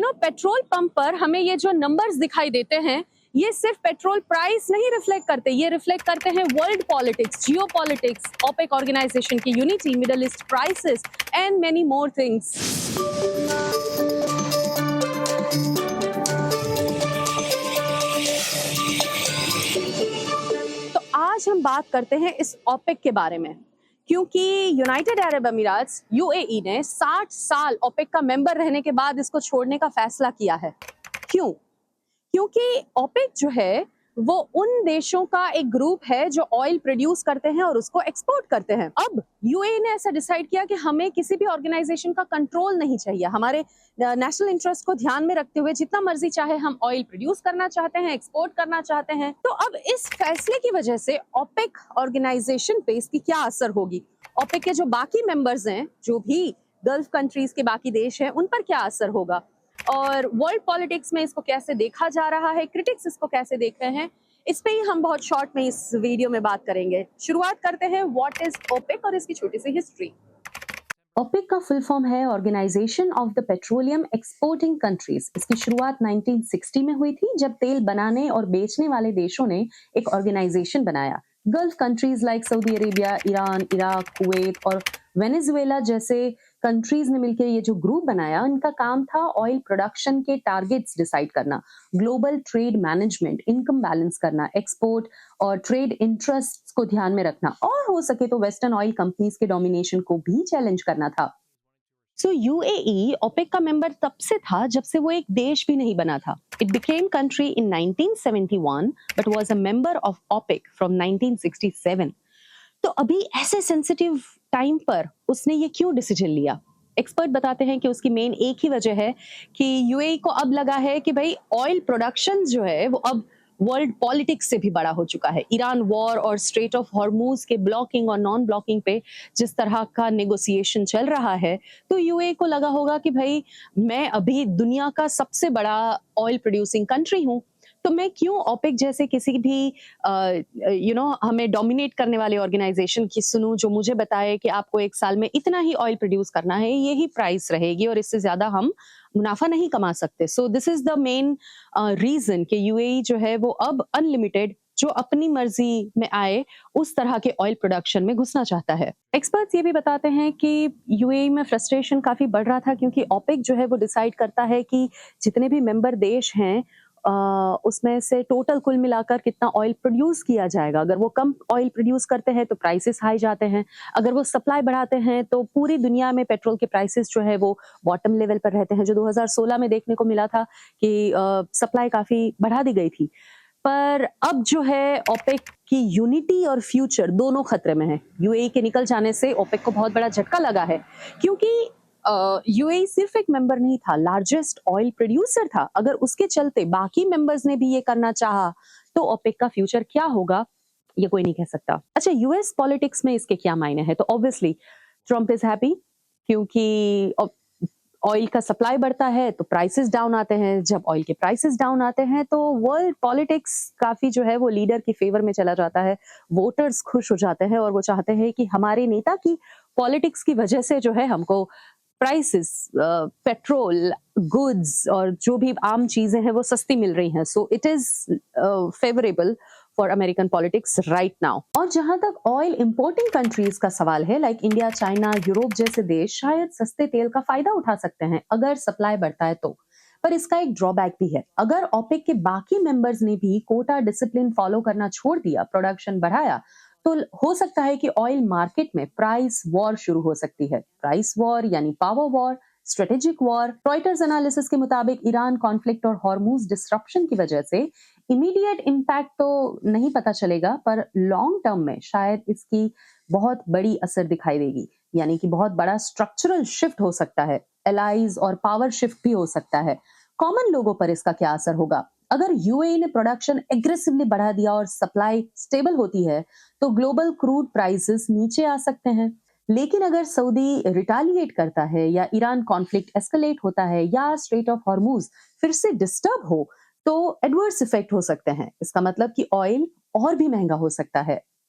Petrol pump पर हमें ये जो नंबर्स दिखाई देते हैं, ये सिर्फ पेट्रोल प्राइस नहीं रिफ्लेक्ट करते, ये रिफ्लेक्ट करते हैं world politics, geo politics, OPEC organisation की unity, Middle East crisis and many more things. तो आज हम बात करते हैं इस ओपेक के बारे में, क्योंकि यूनाइटेड अरब अमीरात यूएई ने 60 साल ओपेक का मेंबर रहने के बाद इसको छोड़ने का फैसला किया है। क्यों? क्योंकि ओपेक जो है वो उन देशों का एक ग्रुप है जो ऑयल प्रोड्यूस करते हैं और उसको एक्सपोर्ट करते हैं। अब यूएई ने ऐसा डिसाइड किया कि हमें किसी भी ऑर्गेनाइजेशन का कंट्रोल नहीं चाहिए, हमारे नेशनल इंटरेस्ट को ध्यान में रखते हुए जितना मर्जी चाहे हम ऑयल प्रोड्यूस करना चाहते हैं, एक्सपोर्ट करना चाहते हैं। तो अब इस फैसले की वजह से ओपेक ऑर्गेनाइजेशन पे इसकी क्या असर होगी, ओपेक के जो बाकी मेंबर्स हैं, जो भी गल्फ कंट्रीज के बाकी देश हैं, उन पर क्या असर होगा, और वर्ल्ड पॉलिटिक्स में इसको कैसे देखा जा रहा है, क्रिटिक्स इसको कैसे देख रहे हैं, इस पे ही हम बहुत शॉर्ट में इस वीडियो में बात करेंगे। शुरुआत करते हैं व्हाट इज ओपेक और इसकी छोटी सी हिस्ट्री। ओपेक का फुल फॉर्म है organisation of the petroleum exporting countries. इसकी शुरुआत 1960 में हुई थी, जब तेल बनाने और बेचने वाले देशों ने एक ऑर्गेनाइजेशन बनाया। Gulf countries like Saudi Arabia, Iran, Iraq, Kuwait और वेनेजुएला जैसे कंट्रीज ने मिलकर ये जो ग्रुप बनाया, इनका काम था ऑयल प्रोडक्शन के टारगेट्स डिसाइड करना, global trade management, income balance करना, एक्सपोर्ट और ट्रेड इंटरेस्ट्स को ध्यान में रखना, और हो सके तो वेस्टर्न ऑयल कंपनीज के डोमिनेशन को भी चैलेंज करना था। सो यूएई ओपेक का मेंबर तब से था जब से वो एक देश भी नहीं बना था। It became country in 1971 but was a member of OPEC from 1967। तो अभी ऐसे सेंसिटिव टाइम पर उसने ये क्यों डिसीजन लिया? एक्सपर्ट बताते हैं कि उसकी मेन एक ही वजह है कि यूएई को अब लगा है कि भाई ऑयल प्रोडक्शन जो है वो अब वर्ल्ड पॉलिटिक्स से भी बड़ा हो चुका है। ईरान वॉर और स्ट्रेट ऑफ हॉर्मूज के ब्लॉकिंग और नॉन ब्लॉकिंग पे जिस तरह का नेगोशिएशन चल रहा है, तो यूएई को लगा होगा कि भाई मैं अभी दुनिया का सबसे बड़ा ऑयल प्रोड्यूसिंग कंट्री हूँ, तो मैं क्यों ओपेक जैसे किसी भी हमें डोमिनेट करने वाले ऑर्गेनाइजेशन की सुनूं, जो मुझे बताए कि आपको एक साल में इतना ही ऑयल प्रोड्यूस करना है, यही प्राइस रहेगी और इससे ज्यादा हम मुनाफा नहीं कमा सकते। So this is the main reason कि यूएई जो है वो अब अनलिमिटेड, जो अपनी मर्जी में आए उस तरह के ऑयल प्रोडक्शन में घुसना चाहता है। एक्सपर्ट्स ये भी बताते हैं कि यूएई में फ्रस्ट्रेशन काफी बढ़ रहा था, क्योंकि ओपेक जो है वो डिसाइड करता है कि जितने भी मेंबर देश हैं उसमें से टोटल कुल मिलाकर कितना ऑयल प्रोड्यूस किया जाएगा। अगर वो कम ऑयल प्रोड्यूस करते हैं तो प्राइसेस हाई जाते हैं, अगर वो सप्लाई बढ़ाते हैं तो पूरी दुनिया में पेट्रोल के प्राइसेस जो है वो बॉटम लेवल पर रहते हैं, जो 2016 में देखने को मिला था कि सप्लाई काफी बढ़ा दी गई थी। पर अब जो है ओपेक की यूनिटी और फ्यूचर दोनों खतरे में है। यूएई के निकल जाने से ओपेक को बहुत बड़ा झटका लगा है, क्योंकि यूएई सिर्फ एक मेंबर नहीं था, लार्जेस्ट ऑयल प्रोड्यूसर था। अगर उसके चलते बाकी मेंबर्स ने भी ये करना चाहा तो ओपेक का फ्यूचर क्या होगा ये कोई नहीं कह सकता। अच्छा, यूएस पॉलिटिक्स में इसके क्या मायने हैं? तो ऑब्वियसली ट्रम्प इज हैप्पी, क्योंकि ऑयल का सप्लाई बढ़ता है तो प्राइसेस डाउन आते हैं, जब ऑयल के प्राइसेस डाउन आते हैं तो वर्ल्ड पॉलिटिक्स काफी जो है वो लीडर की फेवर में चला जाता है, वोटर्स खुश हो जाते हैं और वो चाहते हैं कि हमारे नेता की पॉलिटिक्स की वजह से जो है हमको प्राइसेस, पेट्रोल, गुड्स और जो भी आम चीजें हैं वो सस्ती मिल रही हैं। So it is favourable for American politics right now. और जहां तक ऑयल इंपोर्टिंग कंट्रीज का सवाल है, लाइक इंडिया, चाइना, यूरोप जैसे देश शायद सस्ते तेल का फायदा उठा सकते हैं अगर सप्लाई बढ़ता है तो। पर इसका एक ड्रॉबैक भी है। अगर ओपेक के बाकी मेंबर्स ने भी कोटा डिसिप्लिन फॉलो करना छोड़ दिया, प्रोडक्शन बढ़ाया, तो हो सकता है कि ऑयल मार्केट में प्राइस वॉर शुरू हो सकती है। प्राइस वॉर यानी power war, strategic war. Reuters analysis के मुताबिक ईरान कॉन्फ्लिक्ट और हॉर्मूज डिसरप्शन की वजह से इमीडिएट इम्पैक्ट तो नहीं पता चलेगा, पर लॉन्ग टर्म में शायद इसकी बहुत बड़ी असर दिखाई देगी, यानी कि बहुत बड़ा स्ट्रक्चरल शिफ्ट हो सकता है, एलाइज और पावर शिफ्ट भी हो सकता है। कॉमन लोगों पर इसका क्या असर होगा? अगर यूएई ने प्रोडक्शन एग्रेसिवली बढ़ा दिया और सप्लाई स्टेबल होती है तो ग्लोबल क्रूड प्राइसेस नीचे आ सकते हैं। लेकिन अगर सऊदी रिटालिएट करता है या ईरान कॉन्फ्लिक्ट एस्केलेट होता है या स्ट्रेट ऑफ हॉर्मूज फिर से डिस्टर्ब हो, तो एडवर्स इफेक्ट हो सकते हैं। इसका मतलब कि ऑयल और भी महंगा हो सकता है।